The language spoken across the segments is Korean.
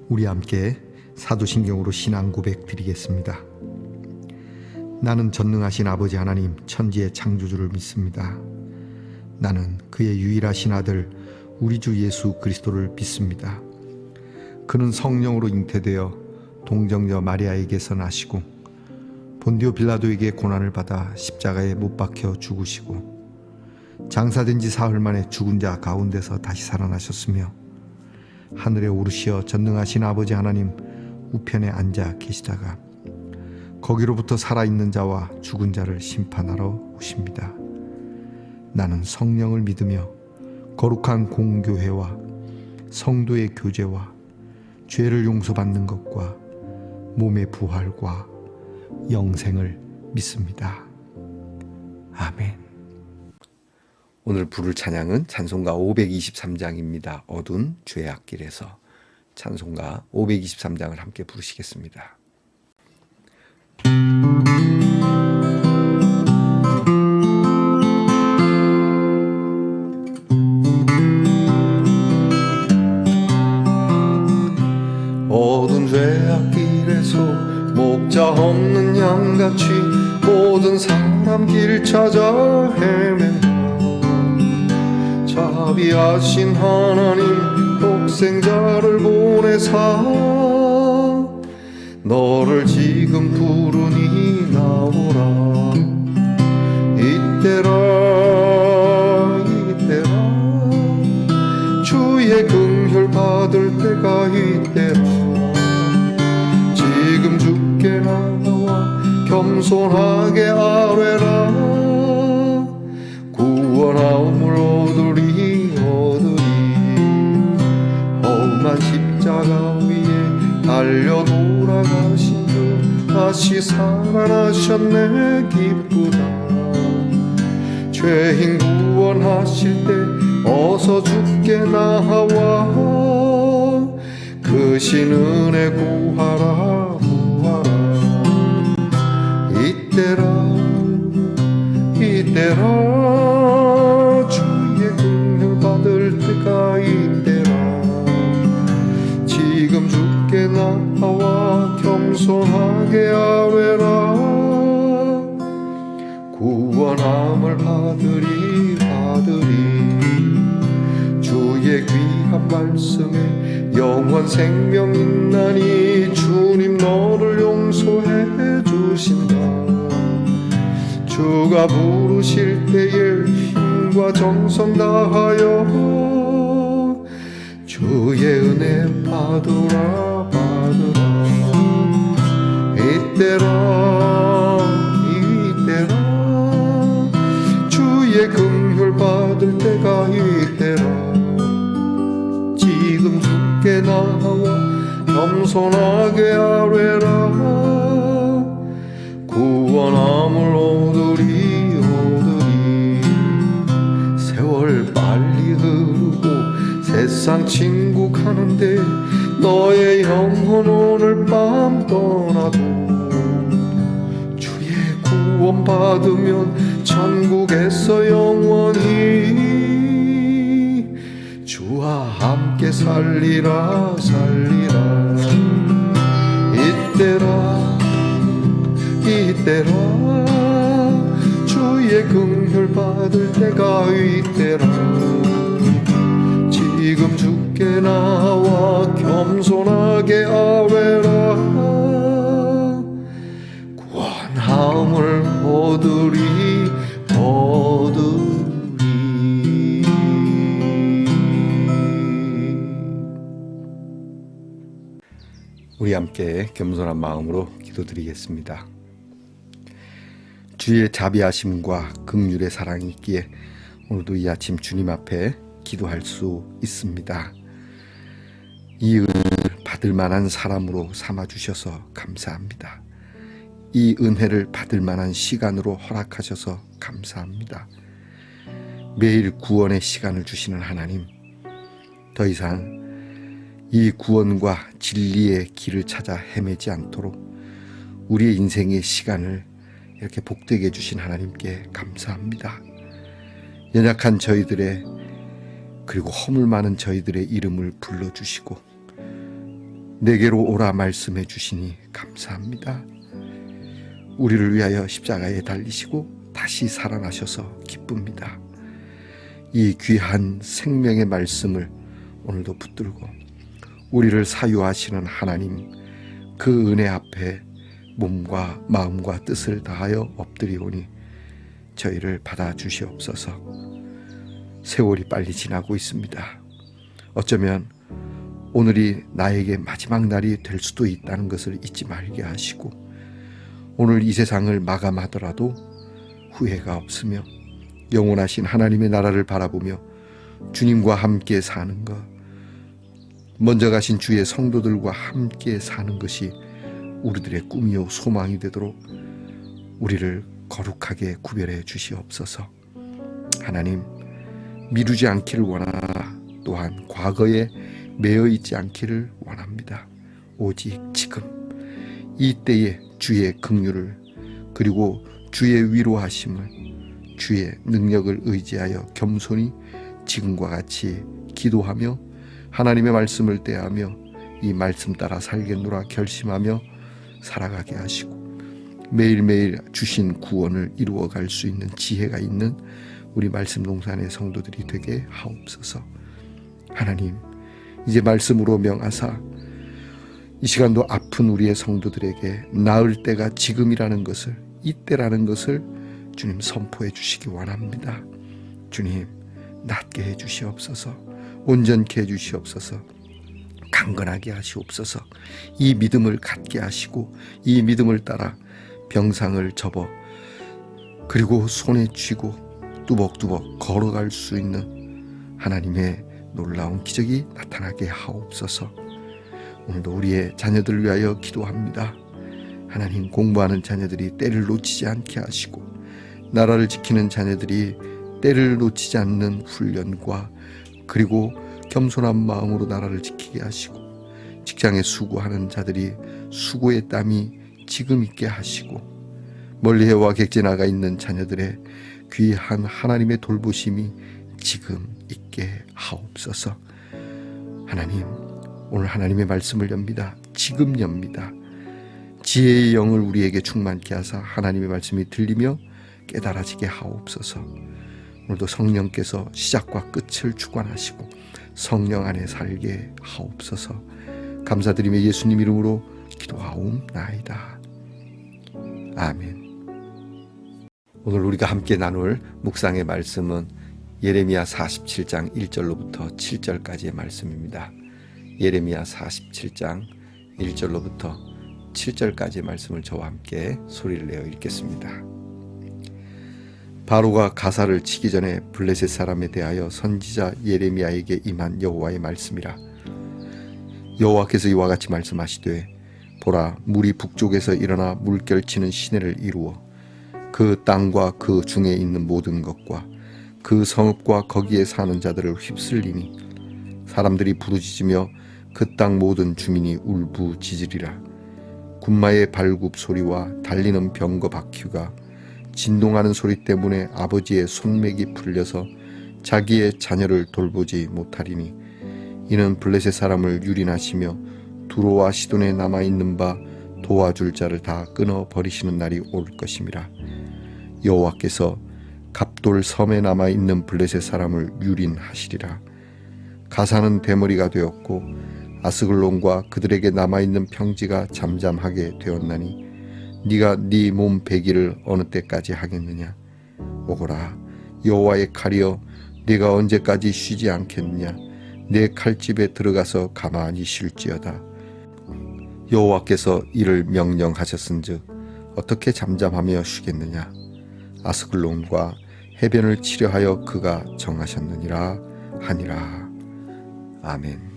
우리 함께 사도신경으로 신앙 고백 드리겠습니다. 나는 전능하신 아버지 하나님 천지의 창조주를 믿습니다. 나는 그의 유일하신 아들 우리 주 예수 그리스도를 믿습니다. 그는 성령으로 잉태되어 동정녀 마리아에게서 나시고 본디오 빌라도에게 고난을 받아 십자가에 못 박혀 죽으시고 장사된 지 사흘 만에 죽은 자 가운데서 다시 살아나셨으며 하늘에 오르시어 전능하신 아버지 하나님 우편에 앉아 계시다가 거기로부터 살아있는 자와 죽은 자를 심판하러 오십니다. 나는 성령을 믿으며 거룩한 공교회와 성도의 교제와 죄를 용서받는 것과 몸의 부활과 영생을 믿습니다. 아멘. 오늘 부를 찬양은 찬송가 523장입니다. 어두운 주의 앞길에서 찬송가 523장을 함께 부르시겠습니다. 어두운 죄악길에서 목자 없는 양같이 모든 사람 길 찾아 헤맨다. 자비하신 하나님 독생자를 보내사 너를 지금 부르니 나오라. 이때라 주의 긍휼 받을 때가 이때라. 지금 주께 나와 겸손하게 아뢰라. 구원함을 얻으리 험한 십자가 위에 달려 돌아가신 주 다시 살아나셨네. 기쁘다. 죄인 구원하실 때 어서 주께 나와 그 신 은혜 구하라. 이때라 주의 긍휼 받을 때가 이때라. 지금 주께 나와 겸손하게 아뢰라. 구원함을 받으리. 주의 귀한 말씀에 영원 생명 있나니 주님 너를 용서해 주신다. 주가 부르실 때에 힘과 정성 다하여 주의 은혜 받으라. 이때라 주의 긍휼 받을 때가 이때라. 지금 주께 나와 겸손하게 아뢰라. 구원함을 얻으리. 세월 빨리 흐르고 세상 침묵하는데 너의 영혼 오늘 밤 떠나도 주의 구원 받으면 천국에서 영원히 주와 함께 살리라. 이때라 주의 긍휼 받을 때가 이때라. 지금 주께 나와 겸손하게 아뢰라. 구원함을 얻으리. 우리 함께 겸손한 마음으로 기도드리겠습니다. 주의 자비하심과 긍휼의 사랑이 있기에 오늘도 이 아침 주님 앞에 기도할 수 있습니다. 이 은혜를 받을 만한 사람으로 삼아주셔서 감사합니다. 이 은혜를 받을 만한 시간으로 허락하셔서 감사합니다. 매일 구원의 시간을 주시는 하나님, 더 이상 이 구원과 진리의 길을 찾아 헤매지 않도록 우리의 인생의 시간을 이렇게 복되게 해주신 하나님께 감사합니다. 연약한 저희들의 그리고 허물 많은 저희들의 이름을 불러주시고 내게로 오라 말씀해 주시니 감사합니다. 우리를 위하여 십자가에 달리시고 다시 살아나셔서 기쁩니다. 이 귀한 생명의 말씀을 오늘도 붙들고 우리를 사유하시는 하나님, 그 은혜 앞에 몸과 마음과 뜻을 다하여 엎드리오니 저희를 받아주시옵소서. 세월이 빨리 지나고 있습니다. 어쩌면 오늘이 나에게 마지막 날이 될 수도 있다는 것을 잊지 말게 하시고, 오늘 이 세상을 마감하더라도 후회가 없으며 영원하신 하나님의 나라를 바라보며 주님과 함께 사는 것, 먼저 가신 주의 성도들과 함께 사는 것이 우리들의 꿈이요 소망이 되도록 우리를 거룩하게 구별해 주시옵소서. 하나님, 미루지 않기를 원하나 또한 과거에 매여 있지 않기를 원합니다. 오직 지금 이 때에 주의 긍휼을, 그리고 주의 위로하심을, 주의 능력을 의지하여 겸손히 지금과 같이 기도하며 하나님의 말씀을 대하며 이 말씀 따라 살겠노라 결심하며 살아가게 하시고, 매일매일 주신 구원을 이루어갈 수 있는 지혜가 있는 우리 말씀 동산의 성도들이 되게 하옵소서. 하나님, 이제 말씀으로 명하사 이 시간도 아픈 우리의 성도들에게 나을 때가 지금이라는 것을, 이때라는 것을 주님 선포해 주시기 원합니다. 주님, 낫게 해 주시옵소서. 온전케 해 주시옵소서. 강건하게 하시옵소서. 이 믿음을 갖게 하시고 이 믿음을 따라 병상을 접어 그리고 손에 쥐고 뚜벅뚜벅 걸어갈 수 있는 하나님의 놀라운 기적이 나타나게 하옵소서. 오늘도 우리의 자녀들을 위하여 기도합니다. 하나님, 공부하는 자녀들이 때를 놓치지 않게 하시고, 나라를 지키는 자녀들이 때를 놓치지 않는 훈련과 그리고 겸손한 마음으로 나라를 지키게 하시고, 직장에 수고하는 자들이 수고의 땀이 지금 있게 하시고, 멀리 해와 객지 나가 있는 자녀들의 귀한 하나님의 돌보심이 지금 있게 하옵소서. 하나님, 오늘 하나님의 말씀을 엽니다. 지금 엽니다. 지혜의 영을 우리에게 충만케 하사 하나님의 말씀이 들리며 깨달아지게 하옵소서. 오늘도 성령께서 시작과 끝을 주관하시고 성령 안에 살게 하옵소서. 감사드리며 예수님 이름으로 기도하옵나이다. 아멘. 오늘 우리가 함께 나눌 묵상의 말씀은 예레미야 47장 1절로부터 7절까지의 말씀입니다. 예레미야 47장 1절로부터 7절까지의 말씀을 저와 함께 소리를 내어 읽겠습니다. 바로가 가사를 치기 전에 블레셋 사람에 대하여 선지자 예레미야에게 임한 여호와의 말씀이라. 여호와께서 이와 같이 말씀하시되, 보라, 물이 북쪽에서 일어나 물결치는 시내를 이루어 그 땅과 그 중에 있는 모든 것과 그 성읍과 거기에 사는 자들을 휩쓸리니 사람들이 부르짖으며 그 땅 모든 주민이 울부짖으리라. 군마의 발굽 소리와 달리는 병거 바퀴가 진동하는 소리 때문에 아버지의 손맥이 풀려서 자기의 자녀를 돌보지 못하리니, 이는 블레셋 사람을 유린하시며 두로와 시돈에 남아있는 바 도와줄 자를 다 끊어버리시는 날이 올 것임이라. 여호와께서 갑돌 섬에 남아있는 블레셋 사람을 유린하시리라. 가사는 대머리가 되었고 아스글론과 그들에게 남아있는 평지가 잠잠하게 되었나니, 네가 네 몸 배기를 어느 때까지 하겠느냐. 오거라, 여호와의 칼이여, 네가 언제까지 쉬지 않겠느냐. 내 칼집에 들어가서 가만히 쉴지어다. 여호와께서 이를 명령하셨은즉 어떻게 잠잠하며 쉬겠느냐. 아스글론과 해변을 치려하여 그가 정하셨느니라 하니라. 아멘.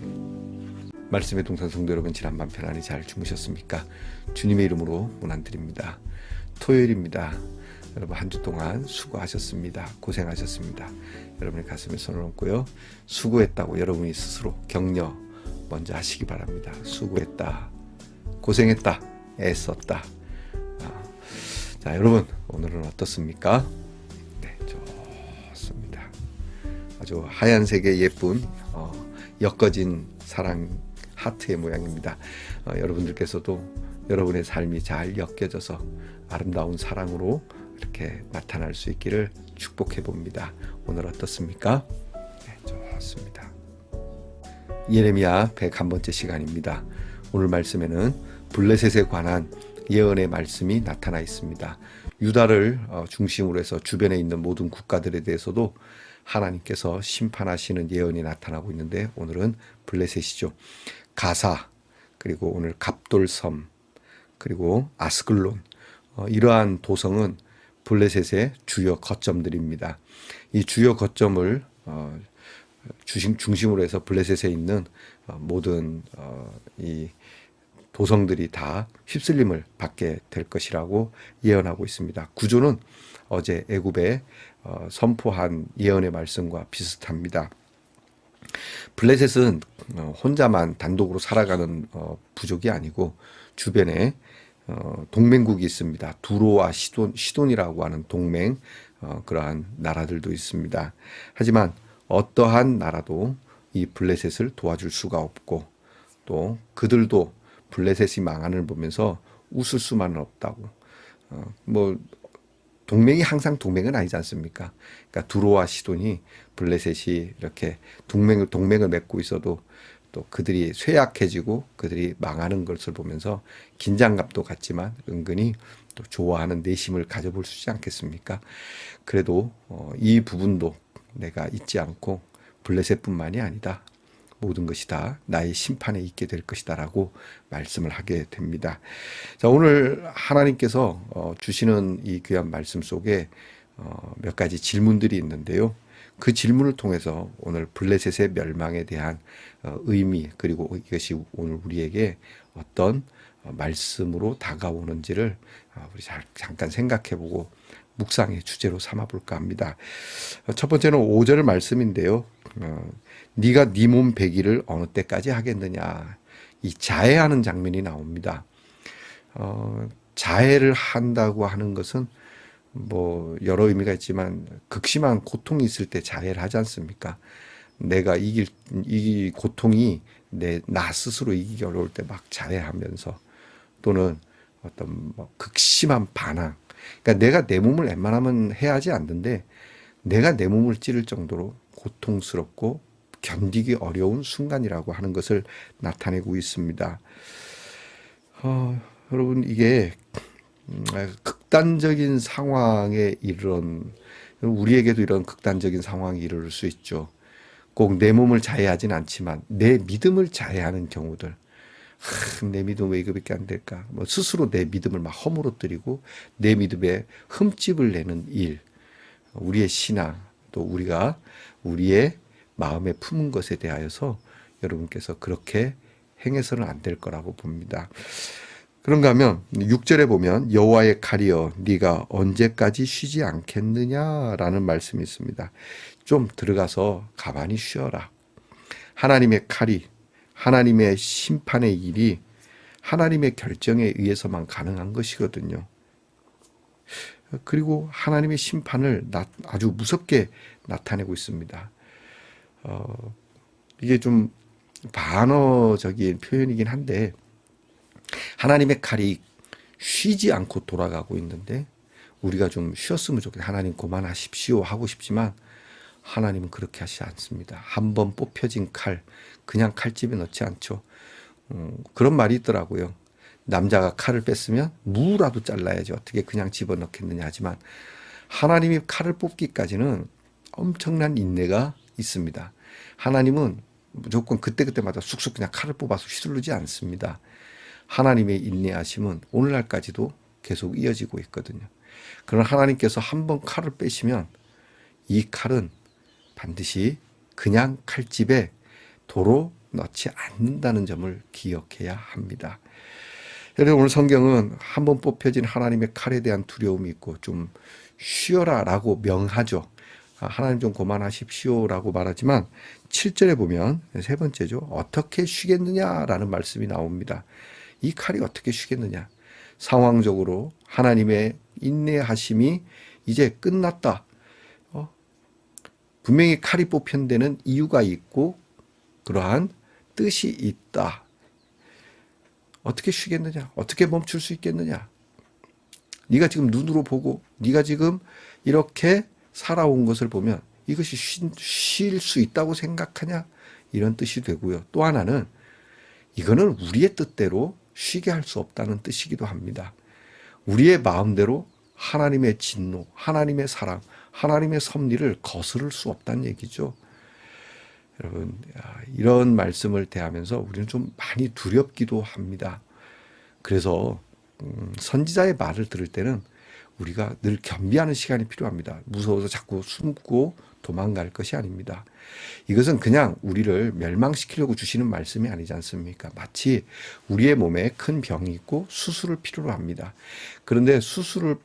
말씀의 동산 성도 여러분, 지난 밤 편안히 잘 주무셨습니까? 주님의 이름으로 문안드립니다. 토요일입니다. 여러분, 한 주 동안 수고하셨습니다. 고생하셨습니다. 여러분의 가슴에 손을 얹고요, 수고했다고 여러분이 스스로 격려 먼저 하시기 바랍니다. 수고했다, 고생했다, 애썼다. 자, 여러분, 오늘은 어떻습니까? 네, 좋습니다. 아주 하얀색의 예쁜 엮어진 사랑 하트의 모양입니다. 여러분들께서도 여러분의 삶이 잘 엮여져서 아름다운 사랑으로 이렇게 나타날 수 있기를 축복해 봅니다. 오늘 어떻습니까? 네, 좋습니다. 예레미야 101번째 시간입니다. 오늘 말씀에는 블레셋에 관한 예언의 말씀이 나타나 있습니다. 유다를 중심으로 해서 주변에 있는 모든 국가들에 대해서도 하나님께서 심판하시는 예언이 나타나고 있는데 오늘은 블레셋이죠. 가사, 그리고 오늘 갑돌섬, 그리고 아스글론, 이러한 도성은 블레셋의 주요 거점들입니다. 이 주요 거점을 중심으로 해서 블레셋에 있는 모든 이 도성들이 다 휩쓸림을 받게 될 것이라고 예언하고 있습니다. 구조는 어제 애굽에 선포한 예언의 말씀과 비슷합니다. 블레셋은 혼자만 단독으로 살아가는 부족이 아니고 주변에 동맹국이 있습니다. 두로와 시돈이라고 하는 동맹 그러한 나라들도 있습니다. 하지만 어떠한 나라도 이 블레셋을 도와줄 수가 없고 또 그들도 블레셋이 망한을 보면서 웃을 수만은 없다고. 뭐 동맹이 항상 동맹은 아니지 않습니까? 그러니까 두로와 시돈이 블레셋이 이렇게 동맹을 맺고 있어도 또 그들이 쇠약해지고 그들이 망하는 것을 보면서 긴장감도 갖지만 은근히 또 좋아하는 내심을 가져볼 수 있지 않겠습니까? 그래도 이 부분도 내가 잊지 않고 블레셋뿐만이 아니다. 모든 것이 다 나의 심판에 있게 될 것이다 라고 말씀을 하게 됩니다. 자, 오늘 하나님께서 주시는 이 귀한 말씀 속에 몇 가지 질문들이 있는데요. 그 질문을 통해서 오늘 블레셋의 멸망에 대한 의미, 그리고 이것이 오늘 우리에게 어떤 말씀으로 다가오는지를 우리 잠깐 생각해보고 묵상의 주제로 삼아볼까 합니다. 첫 번째는 5절 말씀인데요. 네가 네 몸 배기를 어느 때까지 하겠느냐. 이 자해하는 장면이 나옵니다. 자해를 한다고 하는 것은 뭐 여러 의미가 있지만 극심한 고통이 있을 때 자해를 하지 않습니까? 내가 이 고통이 나 스스로 이기기 어려울 때 막 자해하면서 또는 어떤 뭐 극심한 반항. 그러니까 내가 내 몸을 웬만하면 해하지 않는데 내가 내 몸을 찌를 정도로 고통스럽고 견디기 어려운 순간이라고 하는 것을 나타내고 있습니다. 여러분 이게 극단적인 상황에 우리에게도 이런 극단적인 상황이 이르를 수 있죠. 꼭 내 몸을 자해하진 않지만 내 믿음을 자해하는 경우들. 내 믿음 왜 이거밖에 안 될까? 뭐 스스로 내 믿음을 막 허물어뜨리고 내 믿음에 흠집을 내는 일, 우리의 신앙, 또 우리가 우리의 마음에 품은 것에 대하여서 여러분께서 그렇게 행해서는 안 될 거라고 봅니다. 그런가 하면 6절에 보면 여호와의 칼이여 네가 언제까지 쉬지 않겠느냐라는 말씀이 있습니다. 좀 들어가서 가만히 쉬어라. 하나님의 칼이, 하나님의 심판의 일이 하나님의 결정에 의해서만 가능한 것이거든요. 그리고 하나님의 심판을 아주 무섭게 나타내고 있습니다. 이게 좀 반어적인 표현이긴 한데 하나님의 칼이 쉬지 않고 돌아가고 있는데 우리가 좀 쉬었으면 좋겠다. 하나님 그만하십시오 하고 싶지만 하나님은 그렇게 하시지 않습니다. 한번 뽑혀진 칼 그냥 칼집에 넣지 않죠. 그런 말이 있더라고요. 남자가 칼을 뺐으면 무라도 잘라야지 어떻게 그냥 집어넣겠느냐 하지만 하나님이 칼을 뽑기까지는 엄청난 인내가 있습니다. 하나님은 무조건 그때그때마다 쑥쑥 그냥 칼을 뽑아서 휘두르지 않습니다. 하나님의 인내하심은 오늘날까지도 계속 이어지고 있거든요. 그러나 하나님께서 한번 칼을 빼시면 이 칼은 반드시 그냥 칼집에 도로 넣지 않는다는 점을 기억해야 합니다. 여러분 오늘 성경은 한번 뽑혀진 하나님의 칼에 대한 두려움이 있고 좀 쉬어라 라고 명하죠. 하나님 좀 그만하십시오 라고 말하지만 7절에 보면 세 번째죠. 어떻게 쉬겠느냐라는 말씀이 나옵니다. 이 칼이 어떻게 쉬겠느냐. 상황적으로 하나님의 인내하심이 이제 끝났다. 분명히 칼이 뽑힌 데는 이유가 있고 그러한 뜻이 있다. 어떻게 쉬겠느냐? 어떻게 멈출 수 있겠느냐? 네가 지금 눈으로 보고 네가 지금 이렇게 살아온 것을 보면 이것이 쉴 수 있다고 생각하냐? 이런 뜻이 되고요. 또 하나는 이거는 우리의 뜻대로 쉬게 할 수 없다는 뜻이기도 합니다. 우리의 마음대로 하나님의 진노, 하나님의 사랑, 하나님의 섭리를 거스를 수 없다는 얘기죠. 여러분, 이런 말씀을 대하면서 우리는 좀 많이 두렵기도 합니다. 그래서 선지자의 말을 들을 때는 우리가 늘 겸비하는 시간이 필요합니다. 무서워서 자꾸 숨고 도망갈 것이 아닙니다. 이것은 그냥 우리를 멸망시키려고 주시는 말씀이 아니지 않습니까? 마치 우리의 몸에 큰 병이 있고 수술을 필요로 합니다. 그런데 수술을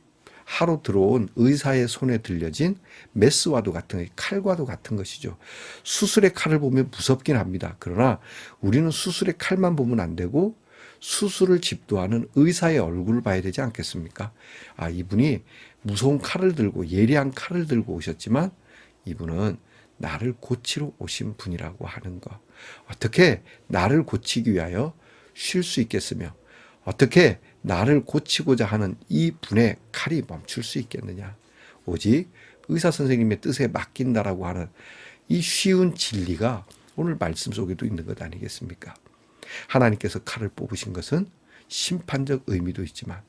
하러 들어온 의사의 손에 들려진 메스와도 같은, 칼과도 같은 것이죠. 수술의 칼을 보면 무섭긴 합니다. 그러나 우리는 수술의 칼만 보면 안 되고 수술을 집도하는 의사의 얼굴을 봐야 되지 않겠습니까? 아, 이분이 무서운 칼을 들고, 예리한 칼을 들고 오셨지만 이분은 나를 고치러 오신 분이라고 하는 것. 어떻게 나를 고치기 위하여 쉴 수 있겠으며 어떻게 나를 고치고자 하는 이 분의 칼이 멈출 수 있겠느냐. 오직 의사 선생님의 뜻에 맡긴다라고 하는 이 쉬운 진리가 오늘 말씀 속에도 있는 것 아니겠습니까? 하나님께서 칼을 뽑으신 것은 심판적 의미도 있지만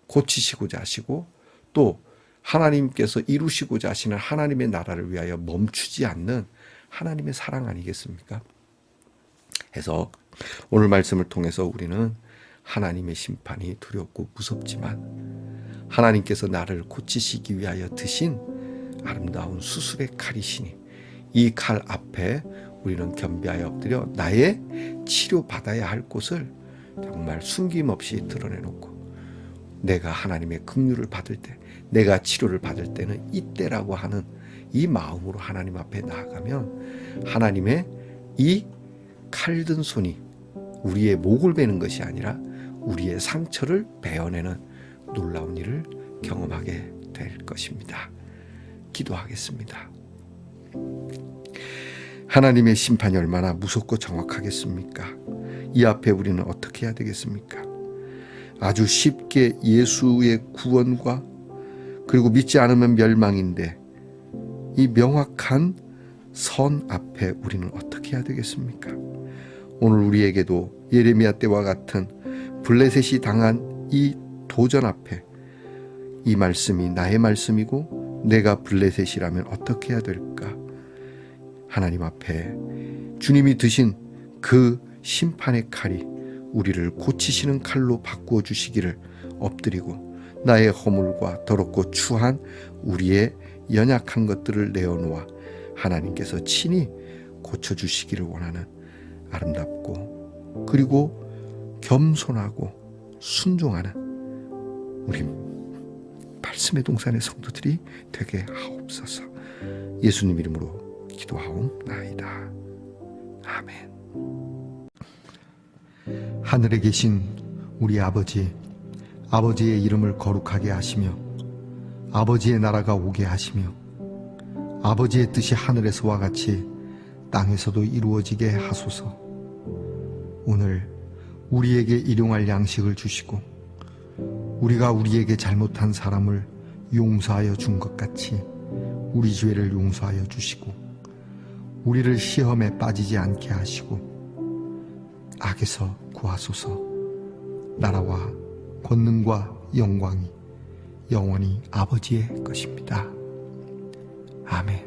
고치시고자 하시고 또 하나님께서 이루시고자 하시는 하나님의 나라를 위하여 멈추지 않는 하나님의 사랑 아니겠습니까? 해서 오늘 말씀을 통해서 우리는 하나님의 심판이 두렵고 무섭지만 하나님께서 나를 고치시기 위하여 드신 아름다운 수술의 칼이시니 이 칼 앞에 우리는 겸비하여 엎드려 나의 치료받아야 할 곳을 정말 숨김없이 드러내놓고 내가 하나님의 긍휼을 받을 때, 내가 치료를 받을 때는 이때라고 하는 이 마음으로 하나님 앞에 나아가면 하나님의 이 칼든 손이 우리의 목을 베는 것이 아니라 우리의 상처를 베어내는 놀라운 일을 경험하게 될 것입니다. 기도하겠습니다. 하나님의 심판이 얼마나 무섭고 정확하겠습니까? 이 앞에 우리는 어떻게 해야 되겠습니까? 아주 쉽게 예수의 구원과 그리고 믿지 않으면 멸망인데 이 명확한 선 앞에 우리는 어떻게 해야 되겠습니까? 오늘 우리에게도 예레미야 때와 같은 블레셋이 당한 이 도전 앞에 이 말씀이 나의 말씀이고 내가 블레셋이라면 어떻게 해야 될까? 하나님 앞에 주님이 드신 그 심판의 칼이 우리를 고치시는 칼로 바꾸어 주시기를 엎드리고 나의 허물과 더럽고 추한 우리의 연약한 것들을 내어놓아 하나님께서 친히 고쳐주시기를 원하는 아름답고 그리고 겸손하고 순종하는 우리 말씀의 동산의 성도들이 되게 하옵소서. 예수님 이름으로 기도하옵나이다. 아멘. 하늘에 계신 우리 아버지의 이름을 거룩하게 하시며 아버지의 나라가 오게 하시며 아버지의 뜻이 하늘에서와 같이 땅에서도 이루어지게 하소서. 오늘 우리에게 일용할 양식을 주시고 우리가 우리에게 잘못한 사람을 용서하여 준 것 같이 우리 죄를 용서하여 주시고 우리를 시험에 빠지지 않게 하시고 악에서 구하소서. 나라와 권능과 영광이 영원히 아버지의 것입니다. 아멘.